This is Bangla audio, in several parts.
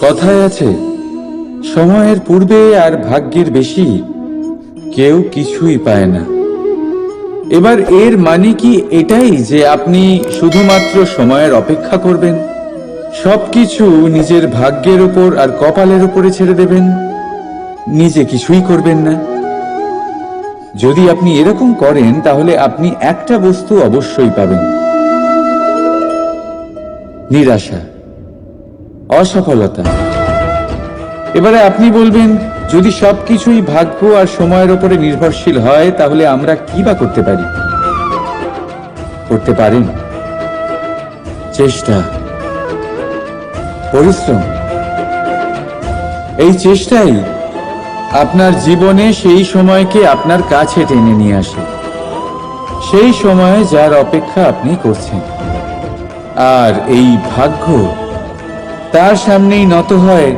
কথায় আছে, সময়ের পূর্বে আর ভাগ্যের বেশি কেউ কিছুই পায় না। এবার এর মানে কি এটাই যে আপনি শুধুমাত্র সময়ের অপেক্ষা করবেন, সবকিছু নিজের ভাগ্যের উপর আর কপালের উপরে ছেড়ে দেবেন, নিজে কিছুই করবেন না? যদি আপনি এরকম করেন তাহলে আপনি একটা বস্তু অবশ্যই পাবেন: নিরাশা, অসফলতা। এবারে আপনি বলবেন, যদি সবকিছুই ভাগ্য আর সময়ের উপরে নির্ভরশীল হয় তাহলে আমরা কি বা করতে পারি? করতে পারেন চেষ্টা, পরিশ্রম। এই চেষ্টাই আপনার জীবনে সেই সময়কে আপনার কাছে টেনে নিয়ে আসে, সেই সময় যার অপেক্ষা আপনি করছেন। আর এই ভাগ্য তার সামনেই নত হয়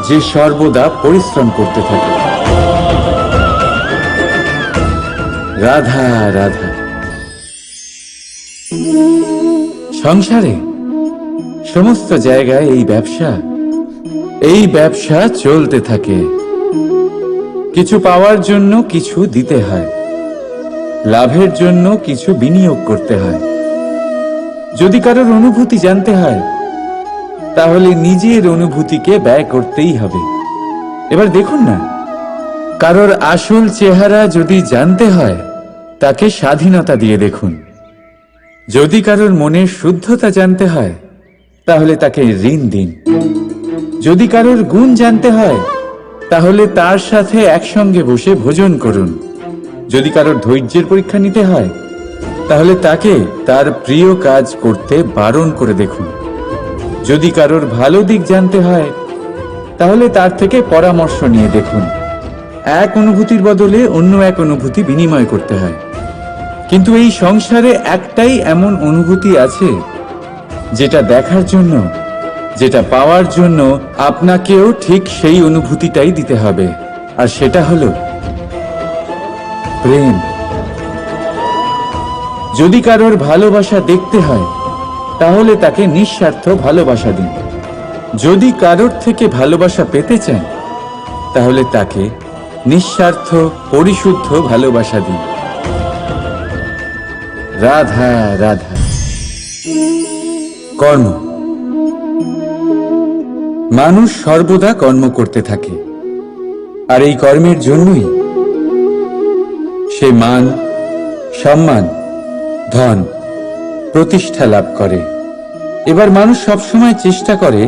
যে সর্বদা পরিশ্রম করতে থাকে। রাধা রাধা। সংসারে সমস্ত জায়গায় এই ব্যবসা চলতে থাকে। কিছু পাওয়ার জন্য কিছু দিতে হয়, লাভের জন্য কিছু বিনিয়োগ করতে হয়। যদি কারোর অনুভূতি জানতে হয় তাহলে নিজের অনুভূতিকে ব্যয় করতেই হবে। এবার দেখুন না, কারোর আসল চেহারা যদি জানতে হয় তাকে স্বাধীনতা দিয়ে দেখুন। যদি কারোর মনের শুদ্ধতা জানতে হয় তাহলে তাকে ঋণ দিন। যদি কারোর গুণ জানতে হয় তাহলে তার সাথে একসঙ্গে বসে ভোজন করুন। যদি কারোর ধৈর্যের পরীক্ষা নিতে হয় তাহলে তাকে তার প্রিয় কাজ করতে বারণ করে দেখুন। যদি কারোর ভালো দিক জানতে হয় তাহলে তার থেকে পরামর্শ নিয়ে দেখুন। এক অনুভূতির বদলে অন্য এক অনুভূতি বিনিময় করতে হয়। কিন্তু এই সংসারে একটাই এমন অনুভূতি আছে যেটা দেখার জন্য, যেটা পাওয়ার জন্য আপনাকেও ঠিক সেই অনুভূতিটাই দিতে হবে, আর সেটা হলো প্রেম। যদি কারোর ভালোবাসা দেখতে হয় তাহলে তাকে নিঃস্বার্থ ভালোবাসা দিন। যদি কারোর থেকে ভালোবাসা পেতে চান তাহলে তাকে নিঃস্বার্থ পরিশুদ্ধ ভালোবাসা দিন। রাধা রাধা। কর্ম। মানুষ সর্বদা কর্ম করতে থাকে, আর এই কর্মের জন্যই সে মান, সম্মান, ধন, প্রতিষ্ঠা লাভ করে। এবার মানুষ সবসময় চেষ্টা করে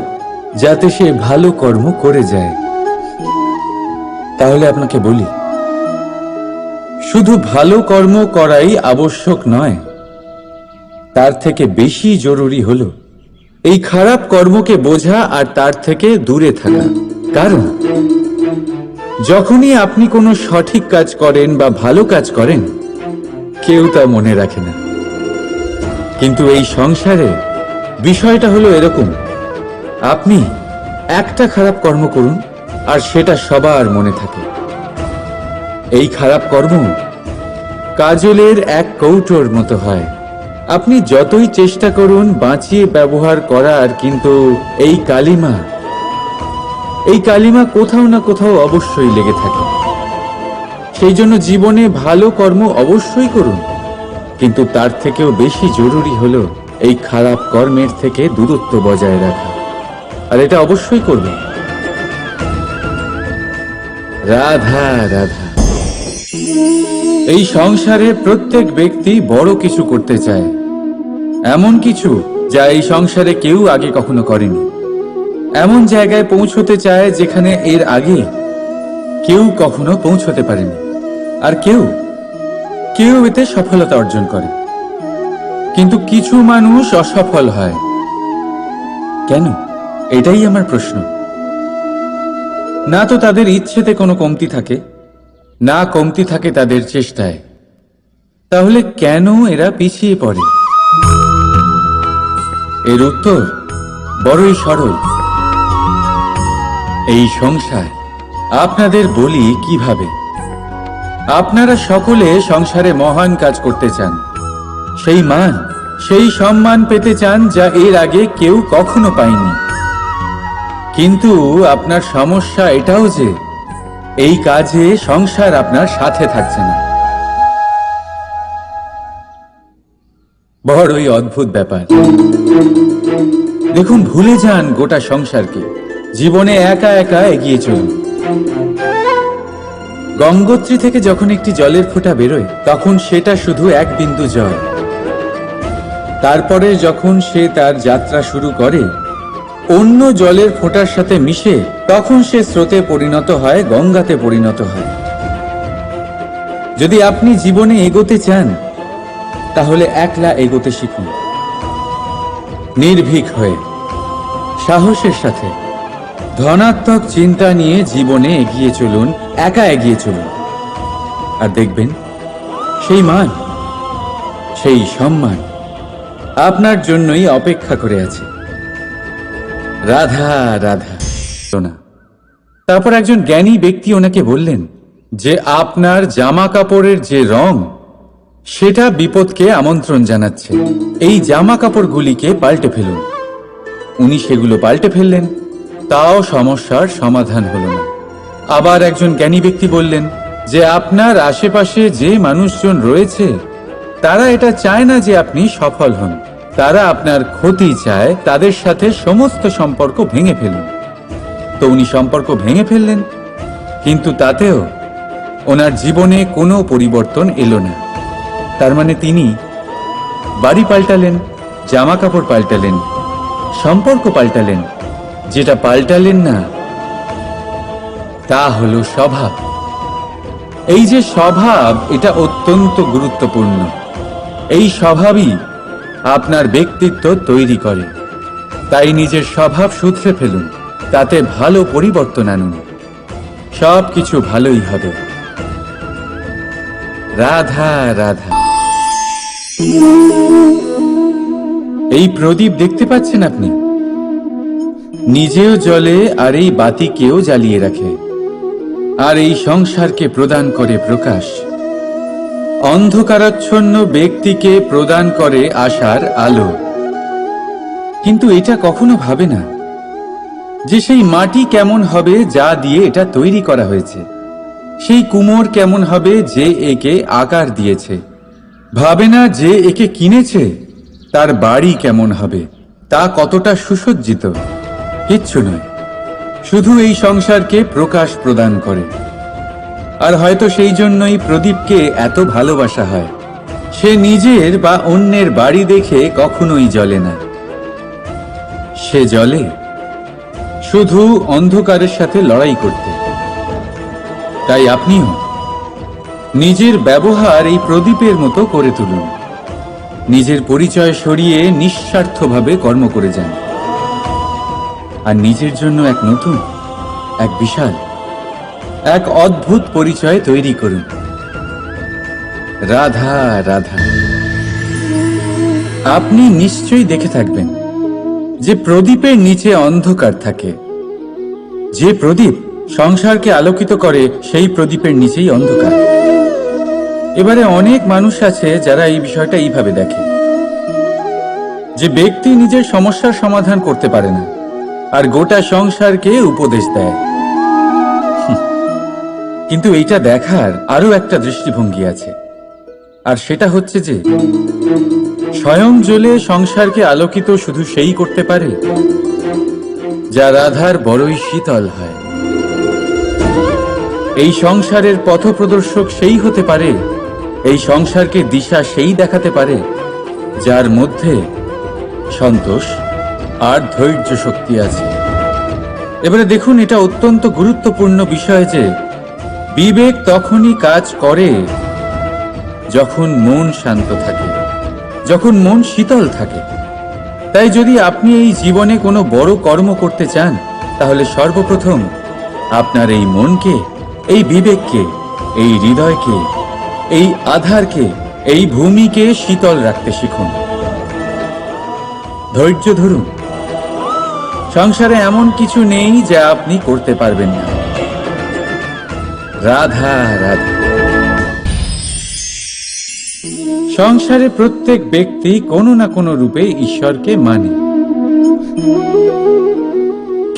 যাতে সে ভালো কর্ম করে যায়। তাহলে আপনাকে বলি, শুধু ভালো কর্ম করাই আবশ্যক নয়, তার থেকে বেশি জরুরি হলো এই খারাপ কর্মকে বোঝা আর তার থেকে দূরে থাকা। কারণ যখনই আপনি কোনো সঠিক কাজ করেন বা ভালো কাজ করেন, কেউ তা মনে রাখে না। কিন্তু এই সংসারে বিষয়টা হলো এরকম, আপনি একটা খারাপ কর্ম করুন আর সেটা সবার মনে থাকে। এই খারাপ কর্ম কাজলের এক কৌটোর মতো হয়। আপনি যতই চেষ্টা করুন বাঁচিয়ে ব্যবহার করার, কিন্তু এই কালিমা কোথাও না কোথাও অবশ্যই লেগে থাকে। সেই জন্য জীবনে ভালো কর্ম অবশ্যই করুন, কিন্তু তার থেকেও বেশি জরুরি হলো এই খারাপ কর্মের থেকে দূরত্ব বজায় রাখা, আর এটা অবশ্যই করবেন। রাধা রাধা। এই সংসারে প্রত্যেক ব্যক্তি বড় কিছু করতে চায়, এমন কিছু যা এই সংসারে কেউ আগে কখনো করেনি। এমন জায়গায় পৌঁছতে চায় যেখানে এর আগে কেউ কখনো পৌঁছতে পারেনি। আর কেউ এতে সফলতা অর্জন করে। কিন্তু কিছু মানুষ অসফল হয় কেন? এটাই আমার প্রশ্ন। না তো তাদের ইচ্ছেতে কোনো কমতি থাকে, না কমতি থাকে তাদের চেষ্টায়। তাহলে কেন এরা পিছিয়ে পড়ে? এর উত্তর বড়ই সরল। এই সংসার আপনাদের বলি কিভাবে। আপনারা সকলে সংসারে মহান কাজ করতে চান, সেই মান, সেই সম্মান পেতে চান যা এর আগে কেউ কখনো পায়নি। কিন্তু আপনার সমস্যা এটাও যে এই কাজে সংসার আপনার সাথে থাকছে না। বড়ই অদ্ভুত ব্যাপার। দেখুন, ভুলে যান গোটা সংসারকে, জীবনে একা একা এগিয়ে চলুন। গঙ্গোত্রী থেকে যখন একটি জলের ফোঁটা বেরোয় তখন সেটা শুধু এক বিন্দু জল। তারপরে যখন সে তার যাত্রা শুরু করে অন্য জলের ফোঁটার সাথে মিশে, তখন সে স্রোতে পরিণত হয়, গঙ্গাতে পরিণত হয়। যদি আপনি জীবনে এগোতে চান তাহলে একলা এগোতে শিখুন, নির্ভীক হয়ে, সাহসের সাথে, ধনাত্মক চিন্তা নিয়ে জীবনে এগিয়ে চলুন, একা এগিয়ে চলুন। আর দেখবেন সেই মান, সেই সম্মান আপনার জন্যই অপেক্ষা করে আছে। রাধা রাধা। না, তারপর একজন জ্ঞানী ব্যক্তি ওনাকে বললেন যে আপনার জামা কাপড়ের যে রং সেটা বিপদকে আমন্ত্রণ জানাচ্ছে, এই জামা কাপড়গুলিকে পাল্টে ফেলুন। উনি সেগুলো পাল্টে ফেললেন, তাও সমস্যার সমাধান হলো না। আবার একজন জ্ঞানী ব্যক্তি বললেন যে আপনার আশেপাশে যে মানুষজন রয়েছে তারা এটা চায় না যে আপনি সফল হন, তারা আপনার ক্ষতি চায়, তাদের সাথে সমস্ত সম্পর্ক ভেঙে ফেলুন। তো উনি সম্পর্ক ভেঙে ফেললেন, কিন্তু তাতেও ওনার জীবনে কোনো পরিবর্তন এলো না। তার মানে তিনি বাড়ি পাল্টালেন, জামা কাপড় পাল্টালেন, সম্পর্ক পাল্টালেন, যেটা পাল্টালেন না তা হলো স্বভাব। এই যে স্বভাব, এটা অত্যন্ত গুরুত্বপূর্ণ। এই স্বভাবই আপনার ব্যক্তিত্ব তৈরি করে। তাই নিজের স্বভাব শুধরে ফেলুন, তাতে ভালো পরিবর্তন আনুন, সবকিছু ভালোই হবে। রাধা রাধা। এই প্রদীপ দেখতে পাচ্ছেন আপনি, নিজেও জ্বলে আর এই বাতিকেও জ্বালিয়ে রাখে, আর এই সংসারকে প্রদান করে প্রকাশ। অন্ধকারাচ্ছন্ন ব্যক্তিকে প্রদান করে আশার আলো। কিন্তু এটা কখনো ভাবে না যে সেই মাটি কেমন হবে যা দিয়ে এটা তৈরি করা হয়েছে, সেই কুমোর কেমন হবে যে একে আকার দিয়েছে। ভাবে না যে একে কিনেছে তার বাড়ি কেমন হবে, তা কতটা সুসজ্জিত। কিচ্ছু নয়, শুধু এই সংসারকে প্রকাশ প্রদান করে। আর হয়তো সেই জন্যই প্রদীপকে এত ভালোবাসা হয়। সে নিজের বা অন্যের বাড়ি দেখে কখনোই জ্বলে না, সে জ্বলে শুধু অন্ধকারের সাথে লড়াই করতে। তাই আপনিও নিজের ব্যবহার এই প্রদীপের মতো করে তুলুন, নিজের পরিচয় সরিয়ে নিঃস্বার্থভাবে কর্ম করে যান, আর নিজের জন্য এক নতুন, এক বিশাল, এক অদ্ভুত পরিচয় তৈরি করুন। রাধা রাধা। আপনি নিশ্চয়ই দেখে থাকবেন যে প্রদীপের নিচে অন্ধকার থাকে। যে প্রদীপ সংসারকে আলোকিত করে সেই প্রদীপের নিচেই অন্ধকার। এবারে অনেক মানুষ আছে যারা এই বিষয়টা এইভাবে দেখে যে ব্যক্তি নিজের সমস্যার সমাধান করতে পারে না আর গোটা সংসারকে উপদেশ দেয়। কিন্তু এইটা দেখার আরো একটা দৃষ্টিভঙ্গি আছে, আর সেটা হচ্ছে যে স্বয়ং জ্বলে সংসারকে আলোকিত শুধু সেই করতে পারে যা রাধার বড়ই শীতল হয়। এই সংসারের পথপ্রদর্শক সেই হতে পারে, এই সংসারকে দিশা সেই দেখাতে পারে যার মধ্যে সন্তোষ আর ধৈর্য শক্তি আছে। এবারে দেখুন, এটা অত্যন্ত গুরুত্বপূর্ণ বিষয় যে বিবেক তখনই কাজ করে যখন মন শান্ত থাকে, যখন মন শীতল থাকে। তাই যদি আপনি এই জীবনে কোনো বড় কর্ম করতে চান তাহলে সর্বপ্রথম আপনার এই মনকে, এই বিবেককে, এই হৃদয়কে, এই আধারকে, এই ভূমিকে শীতল রাখতে শিখুন। ধৈর্য ধরুন। সংসারে এমন কিছু নেই যা আপনি করতে পারবেন না। রাধা রাধা। সংসারে প্রত্যেক ব্যক্তি কোনো না কোনো রূপে ঈশ্বরকে মানে,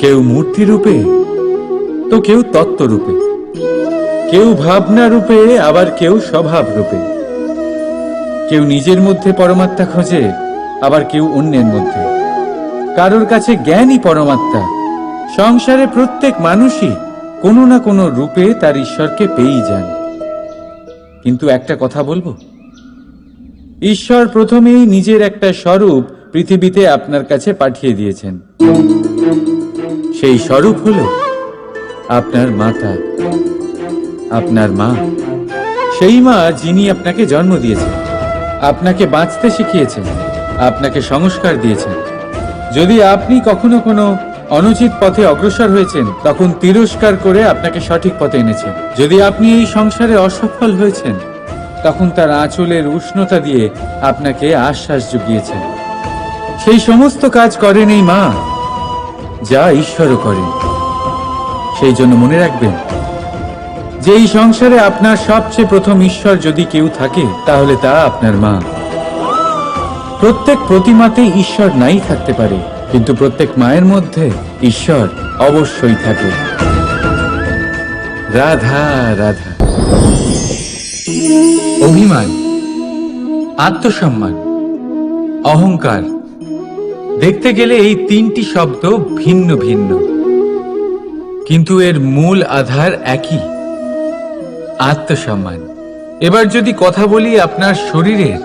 কেউ মূর্তি রূপে, তো কেউ তত্ত্ব রূপে, কেউ ভাবনা রূপে, আবার কেউ স্বভাব রূপে। কেউ নিজের মধ্যে পরমাত্মা খোঁজে, আবার কেউ অন্যের মধ্যে। কারোর কাছে জ্ঞানই পরমাত্মা। সংসারে প্রত্যেক মানুষই কোনো না কোনো রূপে তার ঈশ্বরকে পেয়েই যান। কিন্তু একটা কথা বলবো, ঈশ্বর প্রথমেই নিজের একটা স্বরূপ পৃথিবীতে আপনার কাছে পাঠিয়ে দিয়েছেন। সেই স্বরূপ হলো আপনার মাতা, আপনার মা। সেই মা যিনি আপনাকে জন্ম দিয়েছেন, আপনাকে বাঁচতে শিখিয়েছেন, আপনাকে সংস্কার দিয়েছেন। যদি আপনি কখনো কোনো অনুচিত পথে অগ্রসর হয়েছেন, তখন তিরস্কার করে আপনাকে সঠিক পথে এনেছেন। যদি আপনি এই সংসারে অসফল হয়েছেন, তখন তার আঁচলের উষ্ণতা দিয়ে আপনাকে আশ্বাস জুগিয়েছেন। সেই সমস্ত কাজ করেন এই মা, যা ঈশ্বরও করেন। সেই জন্য মনে রাখবেন যে এই সংসারে আপনার সবচেয়ে প্রথম ঈশ্বর যদি কেউ থাকে, তাহলে তা আপনার মা। প্রত্যেক প্রতিমাতে ঈশ্বর নাই থাকতে পারে, কিন্তু প্রত্যেক মায়ের মধ্যে ঈশ্বর অবশ্যই থাকে। রাধা রাধা। অভিমান, আত্মসম্মান, অহংকার, দেখতে গেলে এই তিনটি শব্দ ভিন্ন ভিন্ন, কিন্তু এর মূল আধার একই, আত্মসম্মান। এবার যদি কথা বলি আপনার শরীরের,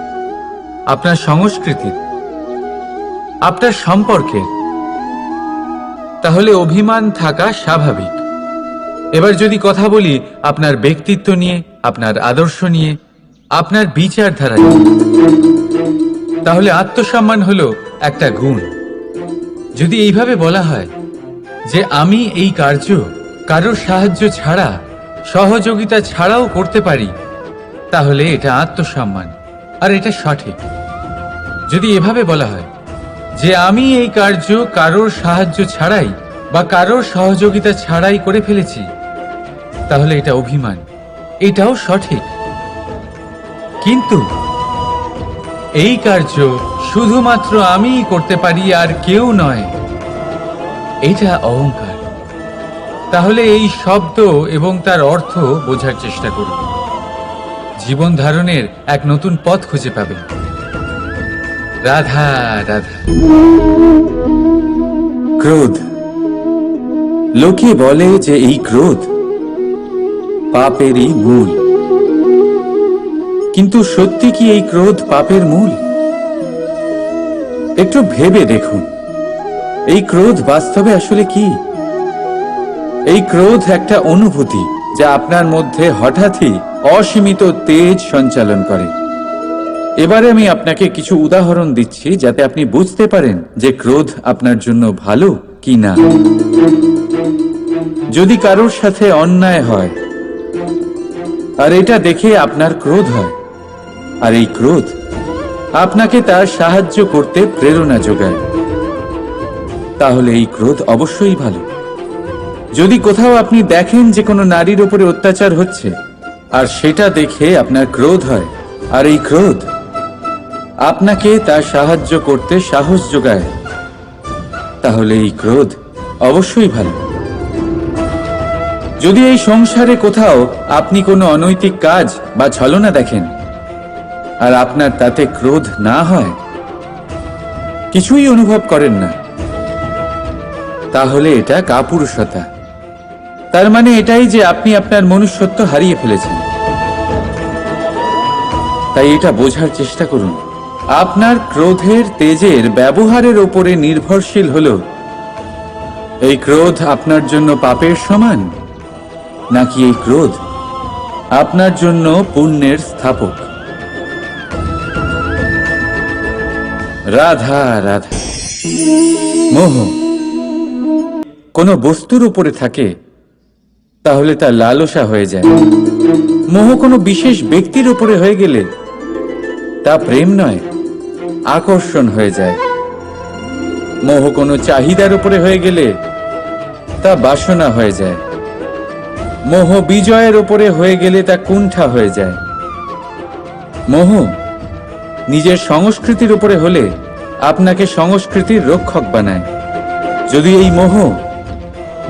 আপনার সংস্কৃতির, আপনার সম্পর্কের, তাহলে অভিমান থাকা স্বাভাবিক। এবার যদি কথা বলি আপনার ব্যক্তিত্ব নিয়ে, আপনার আদর্শ নিয়ে, আপনার বিচারধারা নিয়ে, তাহলে আত্মসম্মান হলো একটা গুণ। যদি এইভাবে বলা হয় যে আমি এই কার্য কারোর সাহায্য ছাড়া, সহযোগিতা ছাড়াও করতে পারি, তাহলে এটা আত্মসম্মান, আর এটা সঠিক। যদি এভাবে বলা হয় যে আমি এই কার্য কারোর সাহায্য ছাড়াই বা কারোর সহযোগিতা ছাড়াই করে ফেলেছি, তাহলে এটা অভিমান, এটাও সঠিক। কিন্তু এই কার্য শুধুমাত্র আমিই করতে পারি আর কেউ নয়, এটা অহংকার। তাহলে এই শব্দ এবং তার অর্থ বোঝার চেষ্টা করুন। জীবন ধারণের এক নতুন পথ খুঁজে পাবেন। রাধা রাধা। ক্রোধ, লোকে বলে যে এই ক্রোধ পাপেরই মূল। কিন্তু সত্যি কি এই ক্রোধ পাপের মূল? একটু ভেবে দেখুন, এই ক্রোধ বাস্তবে আসলে কি? এই ক্রোধ একটা অনুভূতি যা আপনার মধ্যে হঠাৎই অসীমিত তেজ সঞ্চালন করে। এবারে আমি আপনাকে কিছু উদাহরণ দিচ্ছি যাতে আপনি বুঝতে পারেন যে ক্রোধ আপনার জন্য ভালো কি না। যদি কারোর সাথে অন্যায় হয় আর এটা দেখে আপনার ক্রোধ হয়, আর এই ক্রোধ আপনাকে তার সাহায্য করতে প্রেরণা যোগায়, তাহলে এই ক্রোধ অবশ্যই ভালো। যদি কোথাও আপনি দেখেন যে কোনো নারীর উপরে অত্যাচার হচ্ছে আর সেটা দেখে আপনার ক্রোধ হয়, আর এই ক্রোধ আপনাকে তার সাহায্য করতে সাহস যোগায়, তাহলে এই ক্রোধ অবশ্যই ভালো। যদি এই সংসারে কোথাও আপনি কোনো অনৈতিক কাজ বা ছলনা দেখেন আর আপনার তাতে ক্রোধ না হয়, কিছুই অনুভব করেন না, তাহলে এটা কাপুরুষতা। তার মানে এটাই যে আপনি আপনার মনুষ্যত্ব হারিয়ে ফেলেছেন। তাই এটা বোঝার চেষ্টা করুন, আপনার ক্রোধের তেজের ব্যবহারের উপরে নির্ভরশীল হলো এই ক্রোধ আপনার জন্য পাপের সমান, নাকি এই ক্রোধ আপনার জন্য পুণ্যের স্থাপক। রাধা রাধা। মোহ কোনো বস্তুর উপরে থাকে তাহলে তা লালসা হয়ে যায়। মোহ কোনো বিশেষ ব্যক্তির উপরে হয়ে গেলে তা প্রেম নয়, আকর্ষণ হয়ে যায়। মোহ কোনো চাহিদার উপরে হয়ে গেলে তা বাসনা হয়ে যায়। মোহ বিজয়ের উপরে হয়ে গেলে তা কুণ্ঠা হয়ে যায়। মোহ নিজের সংস্কৃতির উপরে হলে আপনাকে সংস্কৃতির রক্ষক বানায়। যদি এই মোহ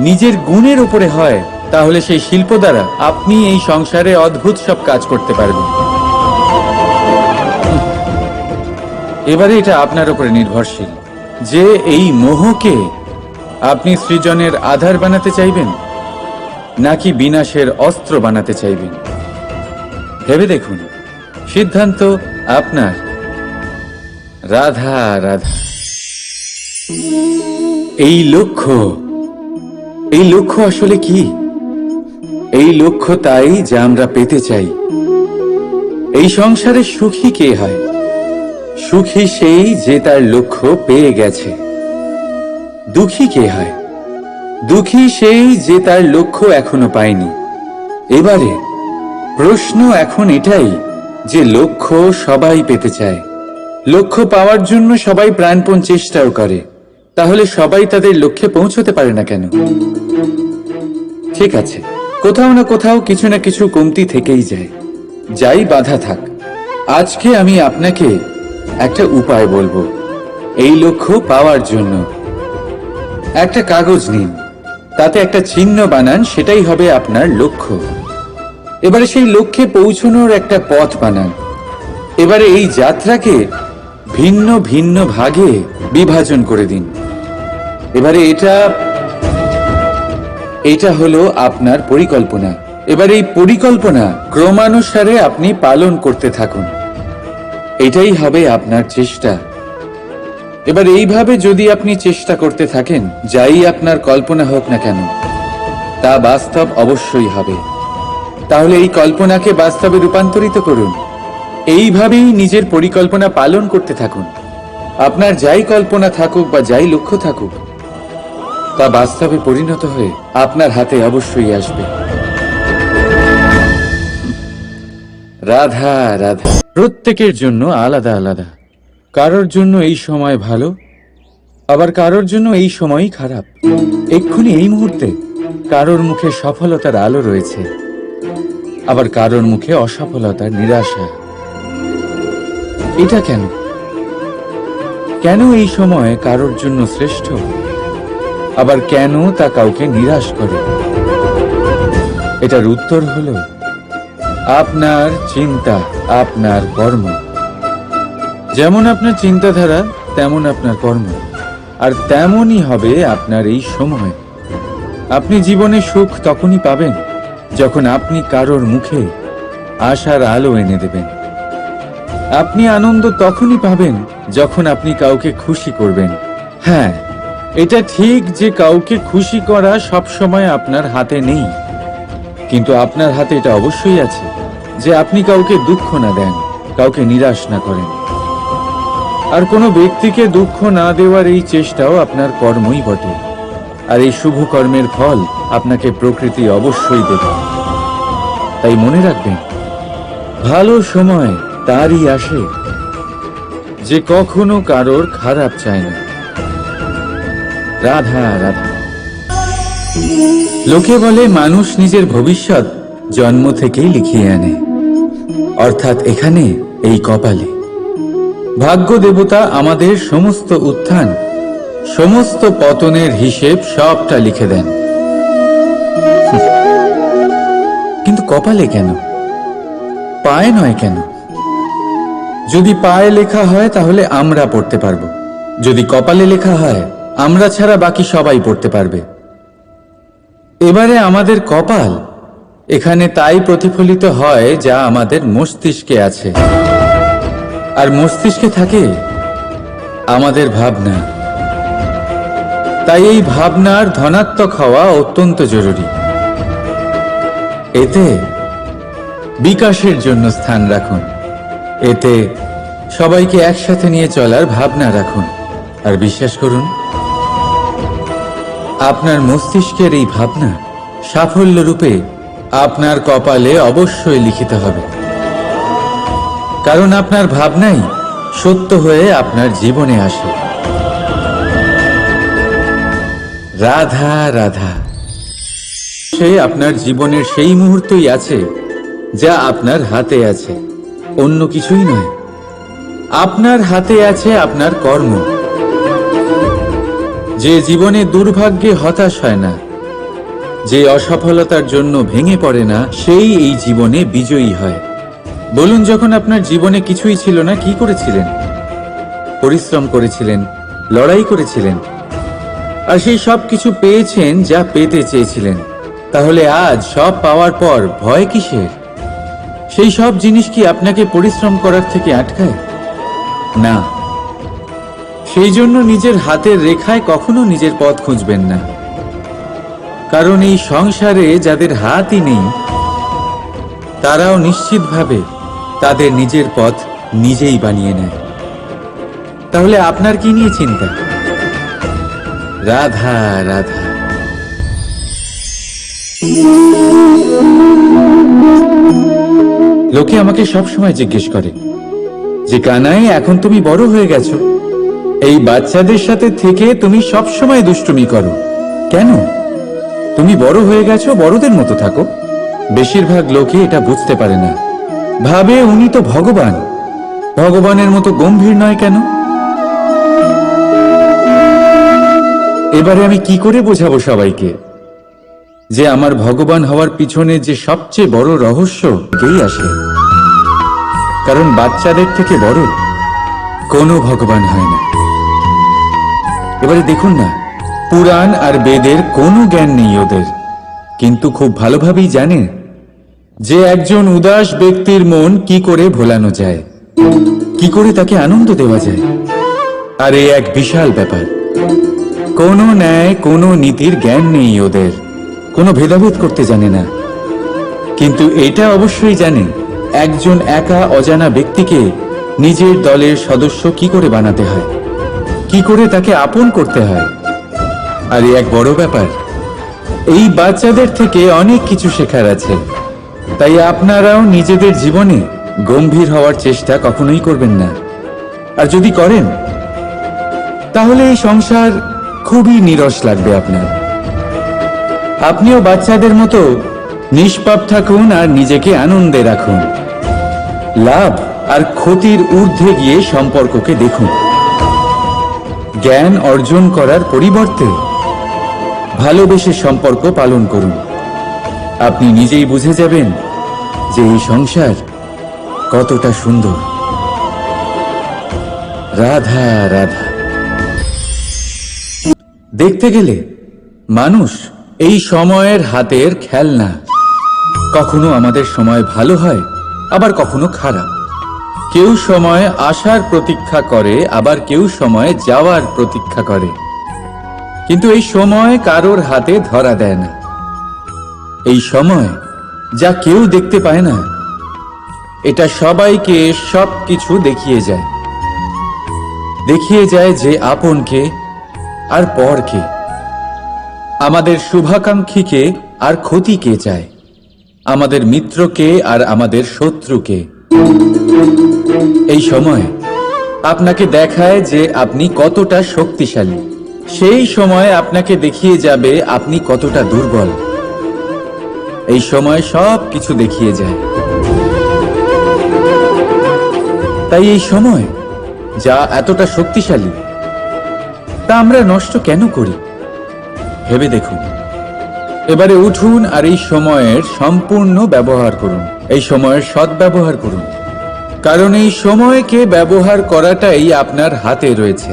নিজের গুণের উপরে হয়, তাহলে সেই শিল্প দ্বারা আপনি এই সংসারে অদ্ভুত সব কাজ করতে পারবেন। এবারে এটা আপনার উপরে নির্ভরশীল যে এই মোহকে আপনি সৃজনের আধার বানাতে চাইবেন নাকি বিনাশের অস্ত্র বানাতে চাইবেন। ভেবে দেখুন, সিদ্ধান্ত আপনার। রাধা রাধা। এই লক্ষ্য আসলে কি? এই লক্ষ্য তাই যা আমরা পেতে চাই। এই সংসারে সুখী কে হয়? সুখী সেই যে তার লক্ষ্য পেয়ে গেছে। দুঃখী কে হয়? দুঃখী সেই যে তার লক্ষ্য এখনো পায়নি। এবারে প্রশ্ন এখন এটাই যে লক্ষ্য সবাই পেতে চায়, লক্ষ্য পাওয়ার জন্য সবাই প্রাণপণ চেষ্টাও করে, তাহলে সবাই তাদের লক্ষ্যে পৌঁছতে পারে না কেন? ঠিক আছে, কোথাও না কোথাও কিছু না কিছু কমতি থেকেই যায়, যাই বাধা থাক। আজকে আমি আপনাকে একটা উপায় বলবো এই লক্ষ্য পাওয়ার জন্য। একটা কাগজ নিন, তাতে একটা চিহ্ন বানান, সেটাই হবে আপনার লক্ষ্য। এবারে সেই লক্ষ্যে পৌঁছানোর একটা পথ বানান। এবারে এই যাত্রাকে ভিন্ন ভিন্ন ভাগে বিভাজন করে দিন। এবারে এটা হলো আপনার পরিকল্পনা। এবার এই পরিকল্পনা ক্রমানুসারে আপনি পালন করতে থাকুন, এটাই হবে আপনার চেষ্টা। এবার এইভাবে যদি আপনি চেষ্টা করতে থাকেন, যাই আপনার কল্পনা হোক না কেন তা বাস্তব অবশ্যই হবে। তাহলে এই কল্পনাকে বাস্তবে রূপান্তরিত করুন। এইভাবেই নিজের পরিকল্পনা পালন করতে থাকুন। আপনার যাই কল্পনা থাকুক বা যাই লক্ষ্য থাকুক, তা বাস্তবে পরিণত হয়ে আপনার হাতে অবশ্যই আসবে। রাধা রাধা। প্রত্যেকের জন্য আলাদা আলাদা। কারোর জন্য এই সময় ভালো, আবার কারোর জন্য এই সময়ই খারাপ। এক্ষুনি এই মুহূর্তে কারোর মুখে সফলতার আলো রয়েছে, আবার কারোর মুখে অসফলতার নিরাশা। এটা কেন? কেন এই সময় কারোর জন্য শ্রেষ্ঠ, আবার কেন তা কাউকে নিরাশ করে? এটার উত্তর হলো আপনার চিন্তা, আপনার কর্ম। যেমন আপনার চিন্তাধারা তেমন আপনার কর্ম, আর তেমনই হবে আপনার এই সময়। আপনি জীবনে সুখ তখনই পাবেন যখন আপনি কারোর মুখে আশার আলো এনে দেবেন। আপনি আনন্দ তখনই পাবেন যখন আপনি কাউকে খুশি করবেন। হ্যাঁ, এটা ঠিক যে কাউকে খুশি করা সব সময় আপনার হাতে নেই, কিন্তু আপনার হাতে এটা অবশ্যই আছে যে আপনি কাউকে দুঃখ না দেন, কাউকে নিরাশ না করেন। আর কোনো ব্যক্তিকে দুঃখ না দেওয়ার এই চেষ্টাও আপনার কর্মই বটে। আর এই শুভ কর্মের ফল আপনাকে প্রকৃতি অবশ্যই দেবে। তাই মনে রাখবেন, ভালো সময় তারই আসে যে কখনো কারোর খারাপ চায় না। রাধা রাধা। লোকে বলে মানুষ নিজের ভবিষ্যৎ জন্ম থেকেই লিখিয়ে আনে, অর্থাৎ এখানে এই কপালে। ভাগ্য দেবতা আমাদের সমস্ত উত্থান, সমস্ত পতনের হিসেব সবটা লিখে দেন। কিন্তু কপালে কেন, পায়ে নয় কেন? যদি পায়ে লেখা হয় তাহলে আমরা পড়তে পারবো, যদি কপালে লেখা হয় আমরা ছাড়া বাকি সবাই পড়তে পারবে। এবারে আমাদের কপাল এখানে তাই প্রতিফলিত হয় যা আমাদের মস্তিষ্কে আছে, আর মস্তিষ্কে থাকে আমাদের ভাবনা। তাই এই ভাবনার ধনাত্মক হওয়া অত্যন্ত জরুরি। এতে বিকাশের জন্য স্থান রাখুন, এতে সবাইকে একসাথে নিয়ে চলার ভাবনা রাখুন, আর বিশ্বাস করুন আপনার মস্তিষ্কের এই ভাবনা সাফল্য রূপে আপনার কপালে অবশ্যই লিখিত হবে। কারণ আপনার ভাবনাই সত্য হয়ে আপনার জীবনে আসে। রাধা রাধা। সে আপনার জীবনের সেই মুহূর্তই আছে যা আপনার হাতে আছে, অন্য কিছুই নয়। আপনার হাতে আছে আপনার কর্ম। যে জীবনে দুর্ভাগ্যে হতাশ হয় না, যে অসফলতার জন্য ভেঙে পড়ে না, সেই এই জীবনে বিজয়ী হয়। বলুন, যখন আপনার জীবনে কিছুই ছিল না, কি করেছিলেন? পরিশ্রম করেছিলেন, লড়াই করেছিলেন, আর সেই সব কিছু পেয়েছেন যা পেতে চেয়েছিলেন। তাহলে আজ সব পাওয়ার পর ভয় কিসের? সেই সব জিনিস কি আপনাকে পরিশ্রম করার থেকে আটকায়? না। সেই জন্য নিজের হাতের রেখায় কখনো নিজের পথ খুঁজবেন না, কারণ এই সংসারে যাদের হাতই নেই, তারাও নিশ্চিতভাবে তাদের নিজের পথ নিজেই বানিয়ে নেয়। তাহলে আপনার কি নিয়ে চিন্তা? রাধা রাধা। লোকে আমাকে সবসময় জিজ্ঞেস করে যে, কানাই, এখন তুমি বড় হয়ে গেছো, এই বাচ্চাদের সাথে থেকে তুমি সবসময় দুষ্টুমি করো কেন? তুমি বড় হয়ে গেছো, বড়দের মতো থাকো। বেশিরভাগ লোকে এটা বুঝতে পারে না, ভাবে উনি তো ভগবান, ভগবানের মতো গম্ভীর নয় কেন? এবারে আমি কি করে বোঝাবো সবাইকে যে আমার ভগবান হওয়ার পিছনে যে সবচেয়ে বড় রহস্য এই আসে? কারণ বাচ্চাদের থেকে বড় কোনো ভগবান হয় না। এবারে দেখুন না, পুরাণ আর বেদের কোনো জ্ঞান নেই ওদের, কিন্তু খুব ভালোভাবেই জানে যে একজন উদাস ব্যক্তির মন কি করে ভোলানো যায়, কি করে তাকে আনন্দ দেওয়া যায়। আর এই এক বিশাল ব্যাপার। কোনো ন্যায়, কোনো নীতির জ্ঞান নেই ওদের, কোনো ভেদাভেদ করতে জানে না। কিন্তু এটা অবশ্যই জানে একজন একা অজানা ব্যক্তিকে নিজের দলের সদস্য কি করে বানাতে হয়, কি করে তাকে আপন করতে হয়। আর এক বড় ব্যাপার, এই বাচ্চাদের থেকে অনেক কিছু শেখার আছে। তাই আপনারাও নিজেদের জীবনে গম্ভীর হওয়ার চেষ্টা কখনোই করবেন না। আর যদি করেন, তাহলে এই সংসার খুবই নীরস লাগবে আপনার। আপনিও বাচ্চাদের মতো নিষ্পাপ থাকুন আর নিজেকে আনন্দে রাখুন। লাভ আর ক্ষতির ঊর্ধ্বে গিয়ে সম্পর্ককে দেখুন। জ্ঞান অর্জন করার পরিবর্তে ভালোবেসে সম্পর্ক পালন করুন। আপনি নিজেই বুঝে যাবেন যে এই সংসার কতটা সুন্দর। রাধা রাধা। দেখতে গেলে মানুষ এই সময়ের হাতের খেলনা। কখনো আমাদের সময় ভালো হয়, আবার কখনো খারাপ। কেউ সময় আসার প্রতীক্ষা করে, আবার কেউ সময় যাওয়ার প্রতীক্ষা করে। কিন্তু এই সময় কারোর হাতে ধরা দেয় না। এই সময় যা কেউ দেখতে পায় না, এটা সবাইকে সবকিছু দেখিয়ে যায়। দেখিয়ে যায় যে আপন কে আর পর কে, আমাদের শুভাকাঙ্ক্ষীকে আর ক্ষতি কে চায়, আমাদের মিত্রকে আর আমাদের শত্রুকে। এই সময় আপনাকে দেখায় যে আপনি কতটা শক্তিশালী, সেই সময় আপনাকে দেখিয়ে যাবে আপনি কতটা দুর্বল। এই সময় সব কিছু দেখিয়ে যায়। তাই এই সময় যা এতটা শক্তিশালী, তা আমরা নষ্ট কেন করি? ভেবে দেখুন। এবারে উঠুন আর এই সময়ের সম্পূর্ণ ব্যবহার করুন। এই সময়ের সদ্ব্যবহার করুন, কারণ এই সময়কে ব্যবহার করাটাই আপনার হাতে রয়েছে,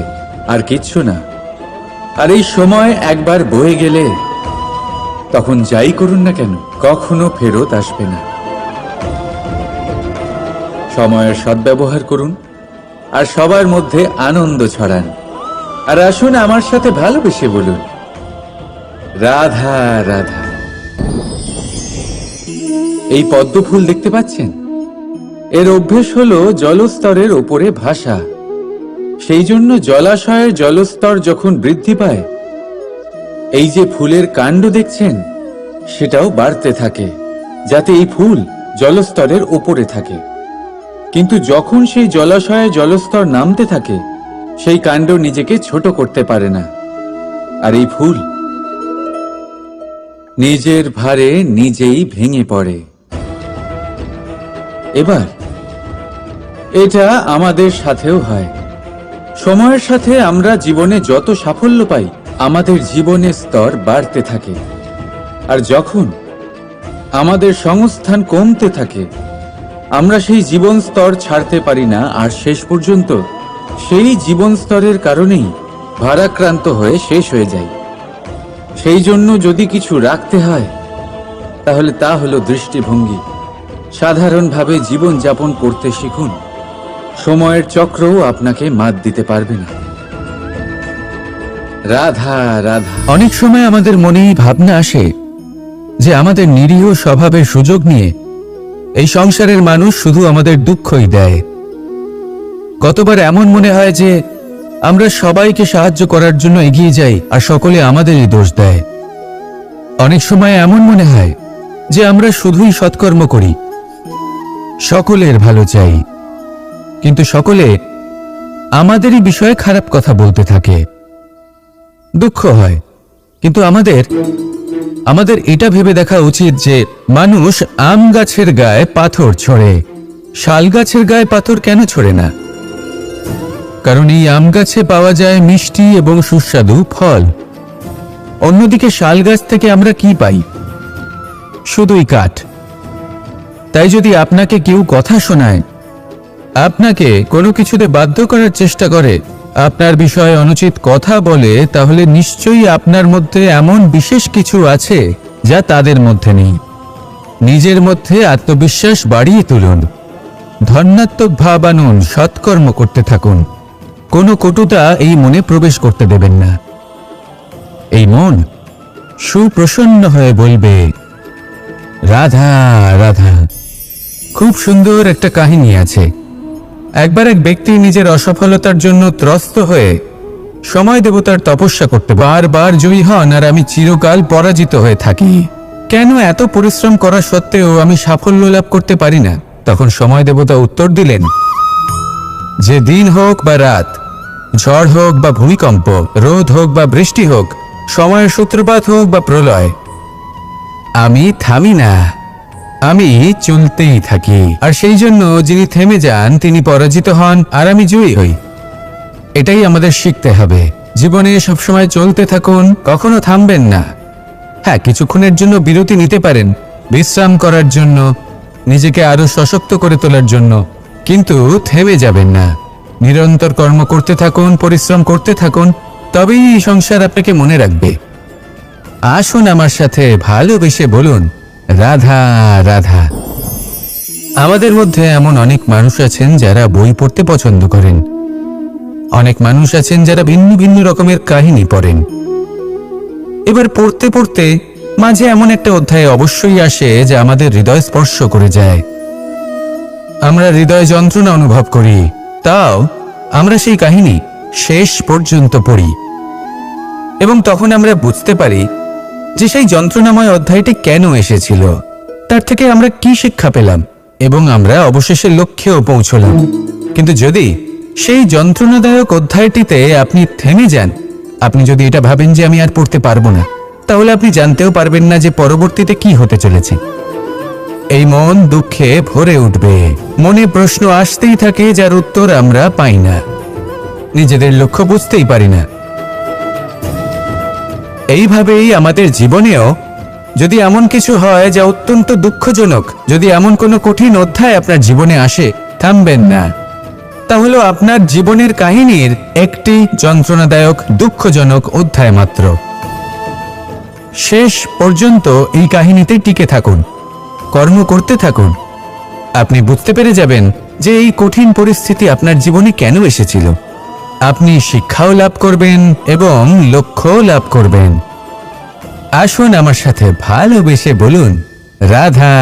আর কিচ্ছু না। আর এই সময় একবার বয়ে গেলে তখন যাই করুন না কেন, কখনো ফেরত আসবে না। সময়ের সদ্ব্যবহার করুন আর সবার মধ্যে আনন্দ ছড়ান। আর আসুন আমার সাথে ভালোবেসে বলুন, রাধা রাধা। এই পদ্ম ফুল দেখতে পাচ্ছেন? এর অভ্যেস হলো জলস্তরের ওপরে ভাসা। সেই জন্য জলাশয়ের জলস্তর যখন বৃদ্ধি পায়, এই যে ফুলের কাণ্ড দেখছেন, সেটাও বাড়তে থাকে, যাতে এই ফুল জলস্তরের ওপরে থাকে। কিন্তু যখন সেই জলাশয়ে জলস্তর নামতে থাকে, সেই কাণ্ড নিজেকে ছোট করতে পারে না, আর এই ফুল নিজের ভারে নিজেই ভেঙে পড়ে। এবার এটা আমাদের সাথেও হয়। সময়ের সাথে আমরা জীবনে যত সাফল্য পাই, আমাদের জীবনের স্তর বাড়তে থাকে। আর যখন আমাদের সংস্থান কমতে থাকে, আমরা সেই জীবন স্তর ছাড়তে পারি না, আর শেষ পর্যন্ত সেই জীবন স্তরের কারণেই ভারাক্রান্ত হয়ে শেষ হয়ে যায়। সেই জন্য যদি কিছু রাখতে হয়, তাহলে তা হলো দৃষ্টিভঙ্গি। সাধারণভাবে জীবন যাপন করতে শিখুন। সময়ের চক্রও আপনাকে মাত দিতে পারবে না। রাধা রাধা। অনেক সময় আমাদের মনেই ভাবনা আসে যে আমাদের নিরীহ স্বভাবের সুযোগ নিয়ে এই সংসারের মানুষ শুধু আমাদের দুঃখই দেয়। কতবার এমন মনে হয় যে আমরা সবাইকে সাহায্য করার জন্য এগিয়ে যাই আর সকলে আমাদেরই দোষ দেয়। অনেক সময় এমন মনে হয় যে আমরা শুধুই সৎকর্ম করি, সকলের ভালো চাই, কিন্তু সকলে আমাদেরই বিষয়ে খারাপ কথা বলতে থাকে। দুঃখ হয়, কিন্তু আমাদের এটা ভেবে দেখা উচিত যে মানুষ আম গাছের গায়ে পাথর ছোড়ে, শাল গাছের গায়ে পাথর কেন ছোড়ে না? কারণ এই আম গাছে পাওয়া যায় মিষ্টি এবং সুস্বাদু ফল। অন্যদিকে শাল গাছ থেকে আমরা কি পাই? শুধুই কাঠ। তাই যদি আপনাকে কেউ কথা শোনায়, আপনাকে কোনো কিছুতে বাধ্য করার চেষ্টা করে, আপনার বিষয়ে অনুচিত কথা বলে, তাহলে নিশ্চয়ই আপনার মধ্যে এমন বিশেষ কিছু আছে যা তাদের মধ্যে নেই। নিজের মধ্যে আত্মবিশ্বাস বাড়িয়ে তুলুন, ধন্যাত্মক ভাব আনুন, সৎকর্ম করতে থাকুন। কোনো কটুতা এই মনে প্রবেশ করতে দেবেন না। এই মন সুপ্রসন্ন হয়ে বলবে, রাধা রাধা। খুব সুন্দর একটা কাহিনী আছে। একবার এক ব্যক্তি নিজের অসফলতার জন্য ত্রস্ত হয়ে সময় দেবতার তপস্যা করতে বারবার জয়ী হন, আর আমি চিরকাল পরাজিত হয়ে থাকি। কেন এত পরিশ্রম করা সত্ত্বেও আমি সাফল্য লাভ করতে পারি না? তখন সময় দেবতা উত্তর দিলেন, যে দিন হোক বা রাত, ঝড় হোক বা ভূমিকম্প, রোদ হোক বা বৃষ্টি হোক, সময়ের সূত্রপাত হোক বা প্রলয়, আমি থামি না, আমি চলতেই থাকি। আর সেই জন্য যিনি থেমে যান তিনি পরাজিত হন, আর আমি জয়ী হই। এটাই আমাদের শিখতে হবে। জীবনে সবসময় চলতে থাকুন, কখনো থামবেন না। হ্যাঁ, কিছুক্ষণের জন্য বিরতি নিতে পারেন, বিশ্রাম করার জন্য, নিজেকে আরো সশক্ত করে তোলার জন্য, কিন্তু থেমে যাবেন না। নিরন্তর কর্ম করতে থাকুন, পরিশ্রম করতে থাকুন, তবেই এই সংসার আপনাকে মনে রাখবে। আসুন আমার সাথে ভালোবেসে বলুন, রাধা রাধা। আমাদের মধ্যে এমন অনেক মানুষ আছেন যারা বই পড়তে পছন্দ করেন। অনেক মানুষ আছেন যারা ভিন্ন ভিন্ন রকমের কাহিনী পড়েন। এবার পড়তে পড়তে মাঝে এমন একটা অধ্যায় অবশ্যই আসে যা আমাদের হৃদয় স্পর্শ করে যায়। আমরা হৃদয় যন্ত্রণা অনুভব করি, তাও আমরা সেই কাহিনী শেষ পর্যন্ত পড়ি, এবং তখন আমরা বুঝতে পারি যে সেই যন্ত্রণাময় অধ্যায়টি কেন এসেছিল, তার থেকে আমরা কি শিক্ষা পেলাম, এবং আমরা অবশেষে লক্ষ্যেও পৌঁছলাম। কিন্তু যদি সেই যন্ত্রণাদায়ক অধ্যায়টিতে আপনি থেমে যান, আপনি যদি এটা ভাবেন যে আমি আর পড়তে পারবো না, তাহলে আপনি জানতেও পারবেন না যে পরবর্তীতে কি হতে চলেছে। এই মন দুঃখে ভরে উঠবে, মনে প্রশ্ন আসতেই থাকে যার উত্তর আমরা পাই না, নিজেদের লক্ষ্য বুঝতেই পারি না। এইভাবেই আমাদের জীবনেও যদি এমন কিছু হয় যা অত্যন্ত দুঃখজনক, যদি এমন কোনো কঠিন অধ্যায় আপনার জীবনে আসে, থামবেন না। তাহলে আপনার জীবনের কাহিনীর একটি যন্ত্রণাদায়ক দুঃখজনক অধ্যায় মাত্র। শেষ পর্যন্ত এই কাহিনীতে টিকে থাকুন, কর্ম করতে থাকুন। আপনি বুঝতে পেরে যাবেন যে এই কঠিন পরিস্থিতি আপনার জীবনে কেন এসেছিল। আপনি শিক্ষাও লাভ করবেন এবং লক্ষ্যও লাভ করবেন। আসুন আমার সাথে ভালোবেসে বলুন, রাধা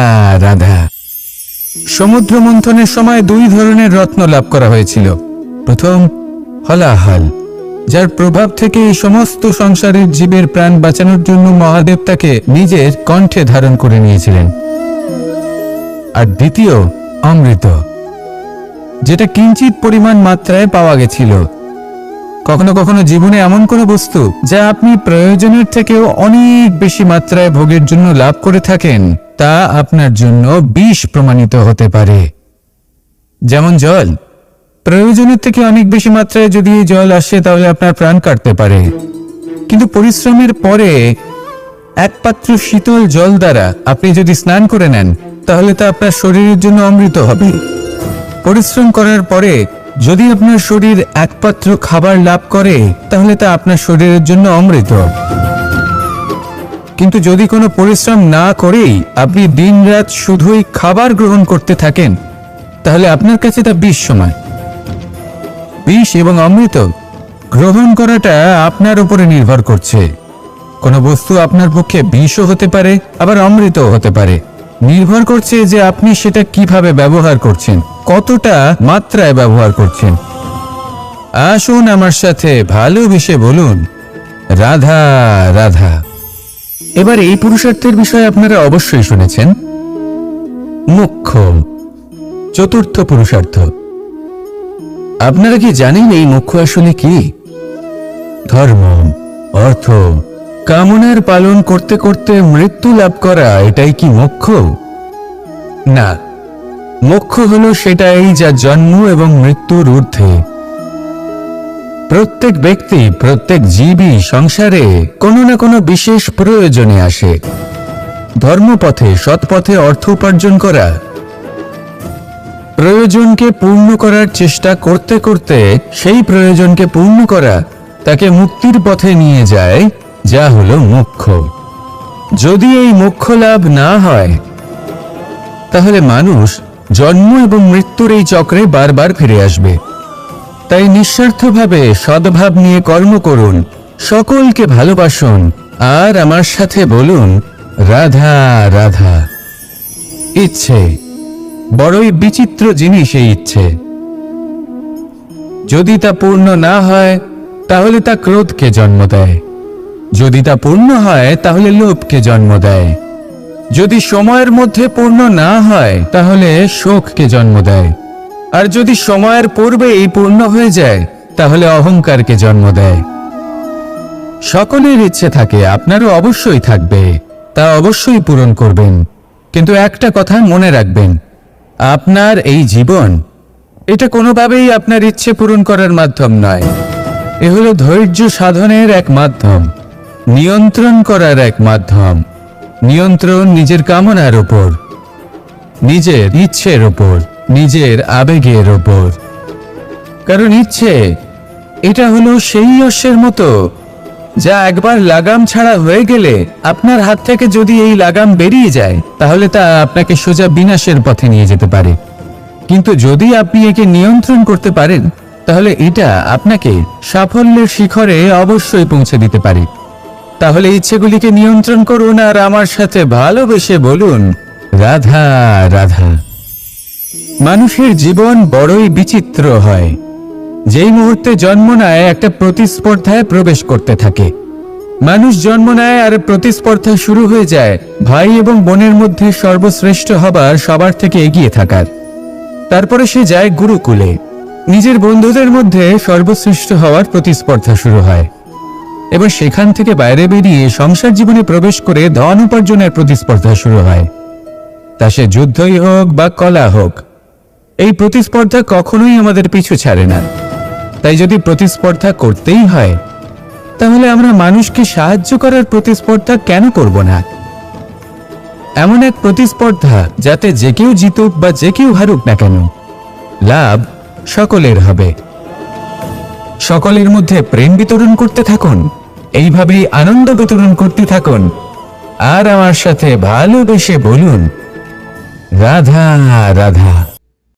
রাধা। সমুদ্র মন্থনের সময় দুই ধরনের রত্ন লাভ করা হয়েছিল। প্রথম হলাহল, যার প্রভাব থেকে এই সমস্ত সংসারের জীবের প্রাণ বাঁচানোর জন্য মহাদেব তাকে নিজের কণ্ঠে ধারণ করে নিয়েছিলেন। আর দ্বিতীয় অমৃত, যেটা কিঞ্চিত পরিমাণ মাত্রায় পাওয়া গেছিল। কখনো কখনো জীবনে এমন কোনো বস্তু যা আপনি প্রয়োজনের থেকেও অনেক বেশি মাত্রায় ভোগের জন্য লাভ করে থাকেন, তা আপনার জন্য বিষ প্রমাণিত হতে পারে। যেমন জল, প্রয়োজনের থেকে অনেক বেশি মাত্রায় যদি এই জল আসে তাহলে আপনার প্রাণ কাটতে পারে। কিন্তু পরিশ্রমের পরে এক পাত্র শীতল জল দ্বারা আপনি যদি স্নান করে নেন তাহলে তা আপনার শরীরের জন্য অমৃত হবে। পরিশ্রম করার পরে যদি আপনার শরীর এক পাত্র খাবার লাভ করে তাহলে তা আপনার শরীরের জন্য অমৃত। কিন্তু যদি কোনো পরিশ্রম না করেই আপনি দিনরাত শুধুই খাবার গ্রহণ করতে থাকেন তাহলে আপনার কাছে তা বিষ সমান। বিষ এবং অমৃত গ্রহণ করাটা আপনার উপরে নির্ভর করছে। কোনো বস্তু আপনার পক্ষে বিষও হতে পারে, আবার অমৃতও হতে পারে। নির্ভর করছে যে আপনি সেটা কিভাবে ব্যবহার করছেন, কতটা মাত্রায় ব্যবহার করছেন। আসুন আমার সাথে ভালোবেসে বলুন, রাধা রাধা। এবার এই পুরুষার্থের বিষয়ে আপনারা অবশ্যই শুনেছেন, মুখ্য, চতুর্থ পুরুষার্থ। আপনারা কি জানেন এই মুখ্য আসলে কি? ধর্ম, অর্থ, কামনার পালন করতে করতে মৃত্যু লাভ করা, এটাই কি মোক্ষ? না, মোক্ষ হলো সেটাই যা জন্ম এবং মৃত্যুর ঊর্ধ্বে। প্রত্যেক ব্যক্তি, প্রত্যেক জীবই সংসারে কোনো না কোনো বিশেষ প্রয়োজনে আসে। ধর্মপথে, সৎপথে অর্থ উপার্জন করা, প্রয়োজনকে পূর্ণ করার চেষ্টা করতে করতে সেই প্রয়োজনকে পূর্ণ করা তাকে মুক্তির পথে নিয়ে যায়, যা হলো মোক্ষ। যদি এই মোক্ষ লাভ না হয় তাহলে মানুষ জন্ম এবং মৃত্যুর এই চক্রে বারবার ফিরে আসবে। তাই নিঃস্বার্থভাবে সদ্ভাব নিয়ে কর্ম করুন, সকলকে ভালোবাসুন, আর আমার সাথে বলুন, রাধা রাধা। ইচ্ছে বড়ই বিচিত্র জিনিস। এই ইচ্ছে যদি তা পূর্ণ না হয় তাহলে তা ক্রোধকে জন্ম দেয়, যদি তা পূর্ণ হয় তাহলে লোভকে জন্ম দেয়, যদি সময়ের মধ্যে পূর্ণ না হয় তাহলে শোককে জন্ম দেয়, আর যদি সময়ের পূর্বেই পূর্ণ হয়ে যায় তাহলে অহংকারকে জন্ম দেয়। সকলের ইচ্ছে থাকে, আপনারও অবশ্যই থাকবে, তা অবশ্যই পূরণ করবেন। কিন্তু একটা কথা মনে রাখবেন, আপনার এই জীবন, এটা কোনোভাবেই আপনার ইচ্ছে পূরণ করার মাধ্যম নয়। এ হলো ধৈর্য সাধনের এক মাধ্যম, নিয়ন্ত্রণ করার এক মাধ্যম। নিয়ন্ত্রণ নিজের কামনার উপর, নিজের ইচ্ছের উপর, নিজের আবেগের উপর। কারণ ইচ্ছে এটা হলো সেই অশ্বের মতো যা একবার লাগাম ছাড়া হয়ে গেলে, আপনার হাত থেকে যদি এই লাগাম বেরিয়ে যায় তাহলে তা আপনাকে সোজা বিনাশের পথে নিয়ে যেতে পারে। কিন্তু যদি আপনি একে নিয়ন্ত্রণ করতে পারেন তাহলে এটা আপনাকে সাফল্যের শিখরে অবশ্যই পৌঁছে দিতে পারে। তাহলে ইচ্ছেগুলিকে নিয়ন্ত্রণ করুন আর আমার সাথে ভালোবেসে বলুন, রাধা রাধা। মানুষের জীবন বড়ই বিচিত্র হয়। যেই মুহূর্তে জন্ম নেয় একটা প্রতিস্পর্ধায় প্রবেশ করতে থাকে। মানুষ জন্ম নেয় আর প্রতিস্পর্ধা শুরু হয়ে যায় ভাই এবং বোনের মধ্যে সর্বশ্রেষ্ঠ হবার, সবার থেকে এগিয়ে থাকার। তারপরে সে যায় গুরুকুলে, নিজের বন্ধুদের মধ্যে সর্বশ্রেষ্ঠ হওয়ার প্রতিস্পর্ধা শুরু হয়। এবার সেখান থেকে বাইরে বেরিয়ে সংসার জীবনে প্রবেশ করে ধন উপার্জনের প্রতিস্পর্ধা শুরু হয়। তা সে যুদ্ধই হোক বা কলা হোক, এই প্রতিস্পর্ধা কখনোই আমাদের পিছু ছাড়ে না। তাই যদি প্রতিস্পর্ধা করতেই হয় তাহলে আমরা মানুষকে সাহায্য করার প্রতিস্পর্ধা কেন করব না? এমন এক প্রতিস্পর্ধা যাতে যে কেউ জিতুক বা যে কেউ হারুক না কেন, লাভ সকলের হবে। সকলের মধ্যে প্রেম বিতরণ করতে থাকুন, এইভাবেই আনন্দ বিতরণ করতে থাকুন, আর আমার সাথে ভালোবেসে বলুন, রাধা রাধা।